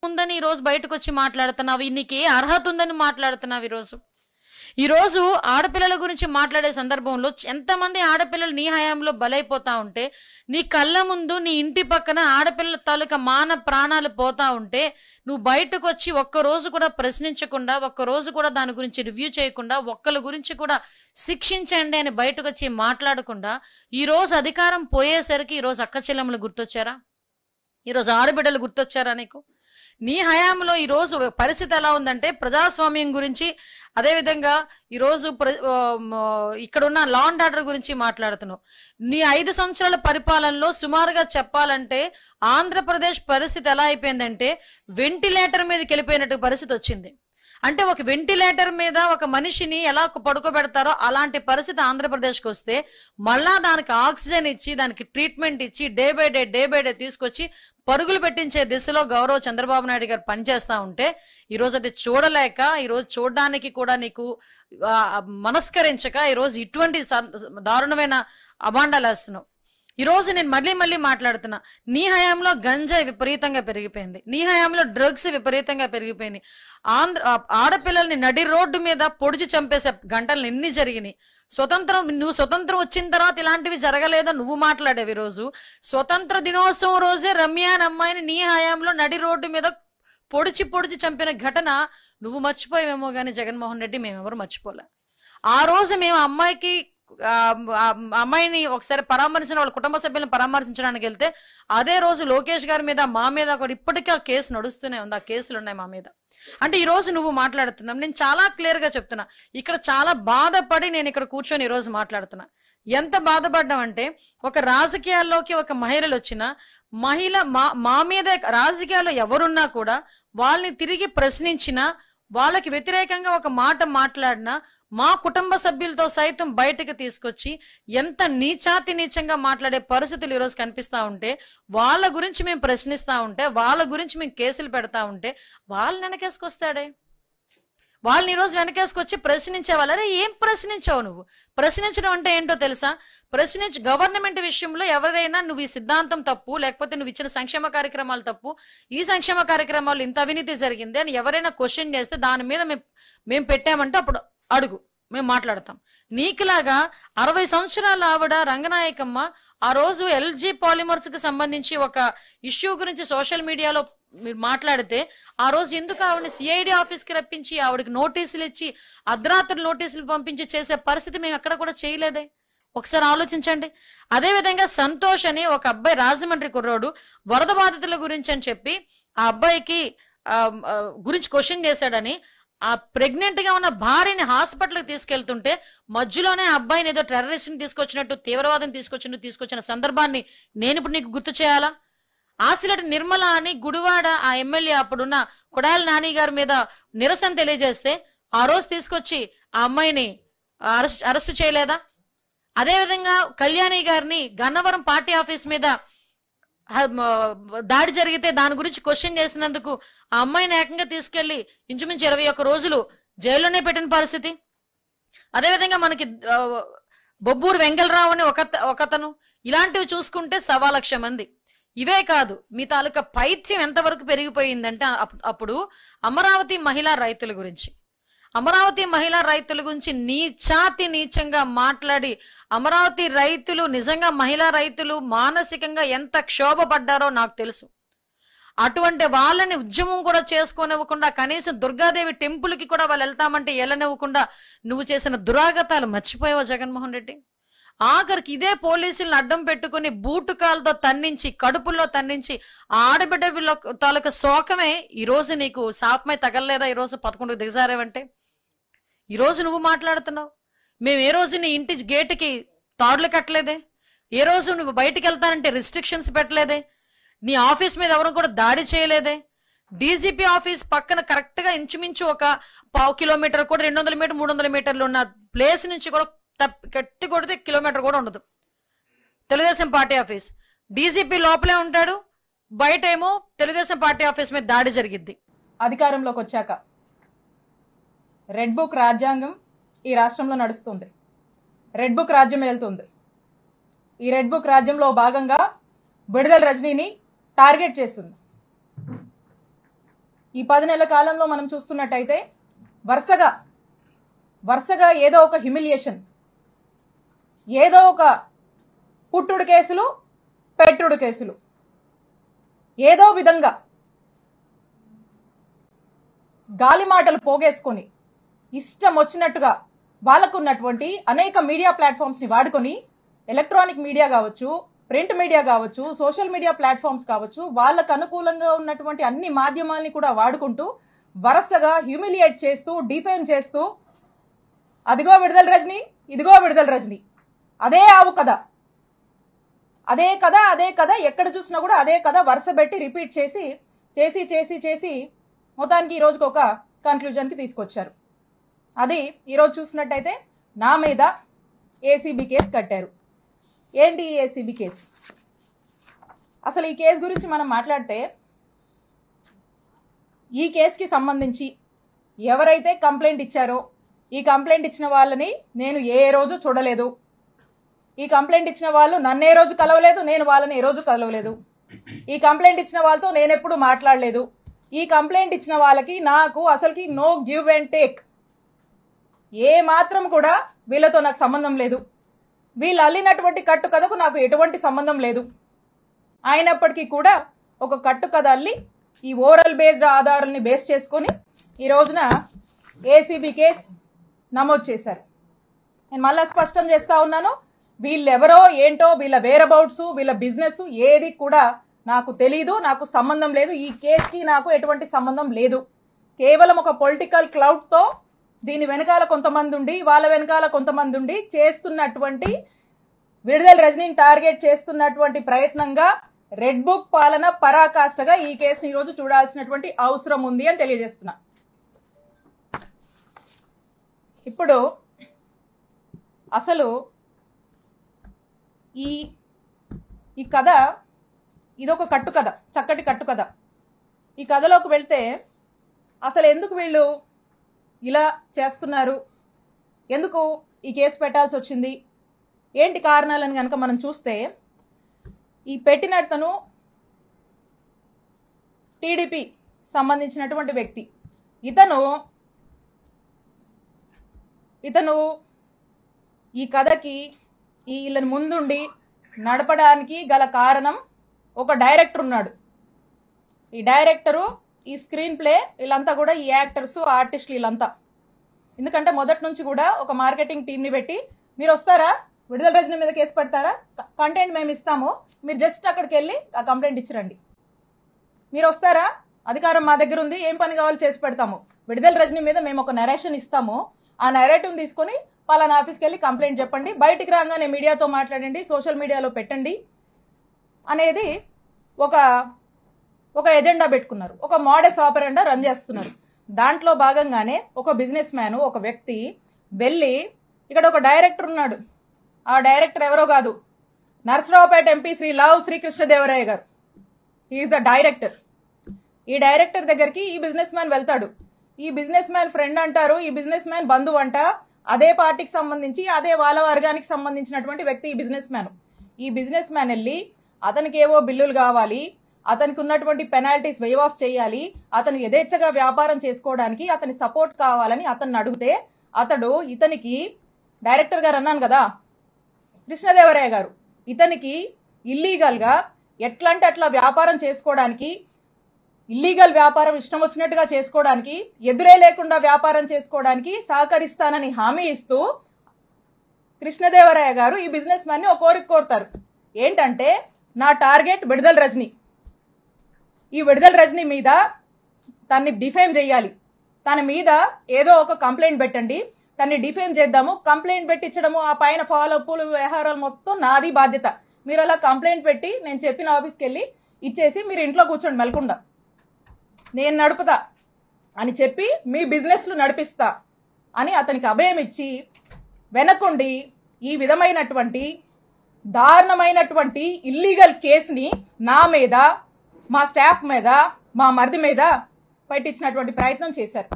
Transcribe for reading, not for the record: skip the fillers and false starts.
ఉందని ఈరోజు బయటకు వచ్చి మాట్లాడుతున్నావు? నీకు ఏ అర్హత ఉందని మాట్లాడుతున్నావు? ఈరోజు ఆడపిల్లల గురించి మాట్లాడే సందర్భంలో ఎంతమంది ఆడపిల్లలు నీ హయాంలో బలైపోతా ఉంటే, నీ కళ్ళ ముందు నీ ఇంటి పక్కన ఆడపిల్లల తాలూకా ప్రాణాలు పోతా ఉంటే నువ్వు బయటకు వచ్చి ఒక్కరోజు కూడా ప్రశ్నించకుండా, ఒక్కరోజు కూడా దాని గురించి రివ్యూ చేయకుండా, ఒక్కరి గురించి కూడా శిక్షించండి అని బయటకు వచ్చి మాట్లాడకుండా, ఈరోజు అధికారం పోయేసరికి ఈరోజు అక్క చెల్లెమ్మలు గుర్తొచ్చారా? ఈరోజు ఆడబిడ్డలు గుర్తొచ్చారా నీకు? నీ హయాంలో ఈరోజు పరిస్థితి ఎలా ఉందంటే, ప్రజాస్వామ్యం గురించి, అదేవిధంగా ఈరోజు ఇక్కడున్న లా అండ్ ఆర్డర్ గురించి మాట్లాడుతున్నావు. నీ 5 సంవత్సరాల పరిపాలనలో సుమారుగా చెప్పాలంటే ఆంధ్రప్రదేశ్ పరిస్థితి ఎలా అయిపోయిందంటే వెంటిలేటర్ మీదకి వెళ్ళిపోయినట్టు పరిస్థితి వచ్చింది. అంటే ఒక వెంటిలేటర్ మీద ఒక మనిషిని ఎలా పడుకోబెడతారో అలాంటి పరిస్థితి ఆంధ్రప్రదేశ్కి వస్తే, మళ్ళా దానికి ఆక్సిజన్ ఇచ్చి, దానికి ట్రీట్మెంట్ ఇచ్చి, డే బై డే తీసుకొచ్చి పరుగులు పెట్టించే దిశలో గౌరవ చంద్రబాబు నాయుడు గారు పనిచేస్తూ ఉంటే, ఈరోజు అది చూడలేక, ఈరోజు చూడడానికి కూడా నీకు మనస్కరించక ఈరోజు ఇటువంటి దారుణమైన అభాండాలు వేస్తున్నావు. ఈరోజు నేను మళ్ళీ మాట్లాడుతున్నా, నీ హయాంలో గంజాయి విపరీతంగా పెరిగిపోయింది, నీ హయాంలో డ్రగ్స్ విపరీతంగా పెరిగిపోయినాయి, ఆడపిల్లల్ని నడి రోడ్డు మీద పొడిచి చంపేసే గంటలు ఎన్ని జరిగినాయి. నువ్వు స్వతంత్రం వచ్చిన తర్వాత ఇలాంటివి జరగలేదో నువ్వు మాట్లాడేవి. ఈరోజు స్వతంత్ర దినోత్సవం రోజే రమ్య అనే అమ్మాయిని నీ హయాంలో నడి రోడ్డు మీద పొడిచి చంపిన ఘటన నువ్వు మర్చిపోయావేమో కానీ జగన్మోహన్ రెడ్డి మేమెవరు మర్చిపోలే. ఆ రోజు మేము అమ్మాయిని ఒకసారి పరామర్శించిన, వాళ్ళ కుటుంబ సభ్యులను పరామర్శించడానికి వెళ్తే అదే రోజు లోకేష్ గారి మీద, మా మీద కూడా ఇప్పటికీ ఆ కేసు నడుస్తూనే ఉంది, ఆ కేసులు ఉన్నాయి మా మీద. అంటే ఈరోజు నువ్వు మాట్లాడుతున్నావు. నేను చాలా క్లియర్గా చెప్తున్నా, ఇక్కడ చాలా బాధపడి నేను ఇక్కడ కూర్చొని ఈరోజు మాట్లాడుతున్నా. ఎంత బాధపడ్డామంటే, ఒక రాజకీయాల్లోకి ఒక మహిళలు వచ్చిన మా మీద రాజకీయాల్లో ఎవరున్నా కూడా వాళ్ళని తిరిగి ప్రశ్నించినా, వాళ్ళకి వ్యతిరేకంగా ఒక మాట మాట్లాడినా, మా కుటుంబ సభ్యులతో సైతం బయటకు తీసుకొచ్చి ఎంత నీచంగా మాట్లాడే పరిస్థితులు ఈరోజు కనిపిస్తూ ఉంటే, వాళ్ళ గురించి మేము ప్రశ్నిస్తూ ఉంటే, వాళ్ళ గురించి మేము కేసులు పెడతా ఉంటే వాళ్ళని వెనకేసుకొస్తాడే. వాళ్ళని ఈరోజు వెనకేసుకొచ్చి ప్రశ్నించే వాళ్ళరే. ఏం ప్రశ్నించావు నువ్వు? ప్రశ్నించడం అంటే ఏంటో తెలుసా? గవర్నమెంట్ విషయంలో ఎవరైనా నువ్వు ఈ సిద్ధాంతం తప్పు, లేకపోతే నువ్వు ఇచ్చిన సంక్షేమ కార్యక్రమాలు తప్పు, ఈ సంక్షేమ కార్యక్రమాలు ఇంత అవినీతి జరిగింది అని ఎవరైనా క్వశ్చన్ చేస్తే దాని మీద మేము పెట్టామంటే అప్పుడు అడుగు, మేము మాట్లాడతాం. నీకులాగా 60 సంవత్సరాల ఆవిడ రంగనాయకమ్మ ఆ రోజు ఎల్జీ పాలిమర్స్ కి సంబంధించి ఒక ఇష్యూ గురించి సోషల్ మీడియాలో మీరు మాట్లాడితే, ఆ రోజు ఎందుకు ఆవిడని సిఐడి ఆఫీస్కి రప్పించి ఆవిడకి నోటీసులు ఇచ్చి అర్ధరాత్రులు నోటీసులు పంపించి చేసే పరిస్థితి మేము ఎక్కడ కూడా చేయలేదే? ఒకసారి ఆలోచించండి. అదేవిధంగా సంతోష్ అని ఒక అబ్బాయి, రాజమండ్రి కుర్రోడు, వరద బాధితుల గురించి అని చెప్పి ఆ అబ్బాయికి గురించి క్వశ్చన్ చేశాడని ఆ ప్రెగ్నెంట్ గా ఉన్న భార్యని హాస్పిటల్కి తీసుకెళ్తుంటే మధ్యలోనే అబ్బాయిని ఏదో టెర్రరిస్ట్ని తీసుకొచ్చినట్టు, తీవ్రవాదం తీసుకొచ్చిన సందర్భాన్ని నేను ఇప్పుడు నీకు గుర్తు చేయాలా? ఆసిలటి నిర్మల అని గుడివాడ ఆ ఎమ్మెల్యే అప్పుడున్న కొడాలి నాని గారి మీద నిరసన తెలియజేస్తే ఆ రోజు తీసుకొచ్చి ఆ అమ్మాయిని అరెస్ట్ చేయలేదా? అదేవిధంగా కళ్యాణి గారిని గన్నవరం పార్టీ ఆఫీస్ మీద దాడి జరిగితే దాని గురించి క్వశ్చన్ చేసినందుకు ఆ అమ్మాయిని ఏకంగా తీసుకెళ్లి ఇంచుమించు 21 రోజులు జైల్లోనే పెట్టిన పరిస్థితి. అదేవిధంగా మనకి బొబ్బూరు వెంకలరావు అని ఒకతను. ఇలాంటివి చూసుకుంటే 1,00,000 మంది. ఇవే కాదు, మీ తాలూకా పైత్యం ఎంతవరకు పెరిగిపోయిందంటే, అప్పుడు అమరావతి మహిళా రైతుల గురించి నీచంగా మాట్లాడి, అమరావతి రైతులు నిజంగా మహిళా రైతులు మానసికంగా ఎంత క్షోభపడ్డారో నాకు తెలుసు. అటువంటి వాళ్ళని ఉద్యమం కూడా చేసుకోనివ్వకుండా, కనీసం దుర్గాదేవి టెంపుల్కి కూడా వాళ్ళు వెళ్తామంటే వెళ్ళనివ్వకుండా నువ్వు చేసిన దురాగతాలు మర్చిపోయావా జగన్మోహన్ రెడ్డి? ఆఖరికి ఇదే పోలీసులను అడ్డం పెట్టుకుని బూటుకాలతో తన్నించి, కడుపుల్లో తన్నించి ఆడబిడ్డ తాలూకా శోకమే ఈరోజు నీకు శాపమై తగలలేదా? ఈరోజు 11కు దిగజారేవంటే ఈరోజు నువ్వు మాట్లాడుతున్నావు. మేము ఏ రోజు నీ ఇంటి గేటుకి తాడులు కట్టలేదే? ఏ రోజు నువ్వు బయటికి వెళ్తానంటే రిస్ట్రిక్షన్స్ పెట్టలేదే? నీ ఆఫీస్ మీద ఎవరు కూడా దాడి చేయలేదే? డీజీపీ ఆఫీస్ పక్కన కరెక్ట్గా ఇంచుమించు ఒక 1/4 కిలోమీటర్ కూడా, 200 మీటర్ 300 మీటర్లు ఉన్న ప్లేస్ నుంచి కూడా కట్టి కొడితే కిలోమీటర్ కూడా ఉండదు తెలుగుదేశం పార్టీ ఆఫీస్. డీజీపీ లోపలే ఉంటాడు, బయట ఏమో తెలుగుదేశం పార్టీ ఆఫీస్ మీద దాడి జరిగింది. అధికారంలోకి వచ్చాక రెడ్ బుక్ రాజ్యాంగం ఈ రాష్ట్రంలో నడుస్తుంది. రెడ్ బుక్ రాజ్యం వెళ్తుంది. ఈ రెడ్ బుక్ రాజ్యంలో భాగంగా విడుదల రజనీని టార్గెట్ చేస్తుంది. ఈ 10 నెలల కాలంలో మనం చూస్తున్నట్టయితే వరుసగా ఏదో ఒక హ్యూమిలియేషన్, ఏదో ఒక పుట్టుడు కేసులు, పెట్టుడు కేసులు, ఏదో విధంగా గాలి మాటలు పోగేసుకొని ఇష్టం వచ్చినట్టుగా వాళ్ళకున్నటువంటి అనేక మీడియా ప్లాట్ఫామ్స్ ని వాడుకొని, ఎలక్ట్రానిక్ మీడియా కావచ్చు, ప్రింట్ మీడియా కావచ్చు, సోషల్ మీడియా ప్లాట్ఫామ్స్ కావచ్చు, వాళ్ళకు అనుకూలంగా ఉన్నటువంటి అన్ని మాధ్యమాల్ని కూడా వాడుకుంటూ వరుసగా హ్యూమిలియేట్ చేస్తూ, డిఫేమ్ చేస్తూ, అదిగో విడుదల రజని, ఇదిగో విడుదల రజని, అదే ఆవు కథ, అదే కథ, అదే కథ, ఎక్కడ చూసినా కూడా అదే కథ వరుస పెట్టి రిపీట్ చేసి చేసి చేసి చేసి మొత్తానికి ఈ రోజుకి ఒక కన్క్లూజన్కి తీసుకొచ్చారు. అది ఈరోజు చూసినట్టయితే నా మీద ఏసీబీ కేసు కట్టారు. ఏంటి ఈ ఏసీబీ కేసు? అసలు ఈ కేసు గురించి మనం మాట్లాడితే, ఈ కేసుకి సంబంధించి ఎవరైతే కంప్లైంట్ ఇచ్చారో, ఈ కంప్లైంట్ ఇచ్చిన వాళ్ళని నేను ఏ రోజు చూడలేదు. ఈ కంప్లైంట్ ఇచ్చిన వాళ్ళు నన్ను ఏ రోజు కలవలేదు, నేను వాళ్ళని ఏ రోజు కలవలేదు. ఈ కంప్లైంట్ ఇచ్చిన వాళ్ళతో నేను ఎప్పుడు మాట్లాడలేదు. ఈ కంప్లైంట్ ఇచ్చిన వాళ్ళకి నాకు అసలుకి నో గివ్ అండ్ టేక్, ఏ మాత్రం కూడా వీళ్ళతో నాకు సంబంధం లేదు. వీళ్ళు అల్లినటువంటి కట్టు కథకు నాకు ఎటువంటి సంబంధం లేదు. అయినప్పటికీ కూడా ఒక కట్టు కథ అల్లి ఈ ఓరల్ బేస్డ్ ఆధారాలని బేస్ చేసుకొని ఈ రోజున ఏసీబీ కేసు నమోదు చేశారు. నేను మళ్ళా స్పష్టం చేస్తా ఉన్నాను, వీళ్ళెవరో ఏంటో, వీళ్ళ వేరబౌట్స్, వీళ్ళ బిజినెస్ ఏది కూడా నాకు తెలీదు, నాకు సంబంధం లేదు. ఈ కేసుకి నాకు ఎటువంటి సంబంధం లేదు. కేవలం ఒక పొలిటికల్ క్లౌడ్ తో దీని వెనకాల కొంతమంది ఉండి, వాళ్ళ వెనకాల కొంతమంది ఉండి చేస్తున్నటువంటి, విడుదల రజనీని టార్గెట్ చేస్తున్నటువంటి ప్రయత్నంగా రెడ్ బుక్ పాలన పరాకాష్ఠగా ఈ కేసుని ఈరోజు చూడాల్సినటువంటి అవసరం ఉంది అని తెలియజేస్తున్నా. ఇప్పుడు అసలు ఈ కథ ఇదొక కట్టు కథ, చక్కటి కట్టు కథ. ఈ కథలోకి వెళ్తే అసలు ఎందుకు వీళ్ళు ఇలా చేస్తున్నారు, ఎందుకు ఈ కేసు పెట్టాల్సి వచ్చింది, ఏంటి కారణాలని కనుక మనం చూస్తే, ఈ పెట్టినతను టీడీపీ సంబంధించినటువంటి వ్యక్తి. ఇతను ఈ కథకి వీళ్ళని ముందుండి నడపడానికి గల కారణం ఒక డైరెక్టర్ ఉన్నాడు. ఈ డైరెక్టరు, ఈ స్క్రీన్ ప్లే, వీళ్ళంతా కూడా ఈ యాక్టర్స్, ఆర్టిస్టులు వీళ్ళంతా. ఎందుకంటే మొదటి నుంచి కూడా ఒక మార్కెటింగ్ టీంని పెట్టి, మీరు వస్తారా, విడుదల రజని మీద కేసు పెడతారా, కంటెంట్ మేము ఇస్తాము, మీరు జస్ట్ అక్కడికి వెళ్ళి ఆ కంప్లైంట్ ఇచ్చిరండి, మీరు వస్తారా, అధికారం మా దగ్గర ఉంది, ఏం పని కావాలో చేసి పెడతాము, విడుదల రజని మీద మేము ఒక నరేషన్ ఇస్తాము, ఆ నరేటివ్ని తీసుకొని పలానా ఆఫీస్కి వెళ్ళి కంప్లైంట్ చెప్పండి, బయటికి రాగానే మీడియాతో మాట్లాడండి, సోషల్ మీడియాలో పెట్టండి అనేది ఒక ఎజెండా పెట్టుకున్నారు. ఒక మోడస్ ఆపరెండా రన్ చేస్తున్నారు. దాంట్లో భాగంగానే ఒక బిజినెస్ మ్యాన్, ఒక వ్యక్తి వెళ్ళి, ఇక్కడ ఒక డైరెక్టర్ ఉన్నాడు, ఆ డైరెక్టర్ ఎవరో కాదు, నరసరావుపేట ఎంపీ శ్రీ కృష్ణదేవరాయ గారు. He's the director. ఈ డైరెక్టర్ దగ్గరికి ఈ బిజినెస్ మ్యాన్ వెళ్తాడు. ఈ బిజినెస్ మ్యాన్ ఫ్రెండ్ అంటారు, ఈ బిజినెస్ మ్యాన్ బంధువు అంట, అదే పార్టీకి సంబంధించి, అదే వాళ్ళ వర్గానికి సంబంధించినటువంటి వ్యక్తి ఈ బిజినెస్ మ్యాన్. ఈ బిజినెస్ మ్యాన్ వెళ్ళి అతనికి ఏవో బిల్లులు కావాలి, అతనికి ఉన్నటువంటి పెనాల్టీస్ వేవ్ ఆఫ్ చేయాలి, అతను యథేచ్ఛగా వ్యాపారం చేసుకోవడానికి అతని సపోర్ట్ కావాలని అతన్ని అడిగితే, ఇతనికి డైరెక్టర్ గారు అన్నాను కదా, కృష్ణదేవరాయ గారు, ఇతనికి ఇల్లీగల్ గా ఎట్లా అంటే అట్లా వ్యాపారం చేసుకోవడానికి, ఇల్లీగల్ వ్యాపారం ఇష్టం వచ్చినట్టుగా చేసుకోవడానికి, ఎదురే లేకుండా వ్యాపారం చేసుకోవడానికి సహకరిస్తానని హామీ ఇస్తూ కృష్ణదేవరాయ గారు ఈ బిజినెస్ మ్యాన్ ని ఒక కోరిక కోరుతారు. ఏంటంటే, నా టార్గెట్ విడుదల రజని, ఈ విడుదల రజని మీద తన్ని డిఫేమ్ చేయాలి, తన మీద ఏదో ఒక కంప్లైంట్ పెట్టండి, తన్ని డిఫేమ్ చేద్దాము, కంప్లైంట్ పెట్టించడము, ఆ పైన ఫాలోఅప్లు వ్యవహారాలు మొత్తం నాది బాధ్యత, మీరు అలా కంప్లైంట్ పెట్టి నేను చెప్పిన ఆఫీస్కి వెళ్ళి ఇచ్చేసి మీరు ఇంట్లో కూర్చోండి మెలకుండా, నేను నడుపుతా అని చెప్పి మీ బిజినెస్లు నడిపిస్తా అని అతనికి అభయం ఇచ్చి వెనకుండి ఈ విధమైనటువంటి దారుణమైనటువంటి ఇల్లీగల్ కేసుని నా మీద, మా స్టాఫ్ మీద, మా మరిది మీద పెట్టించినటువంటి ప్రయత్నం చేశారు.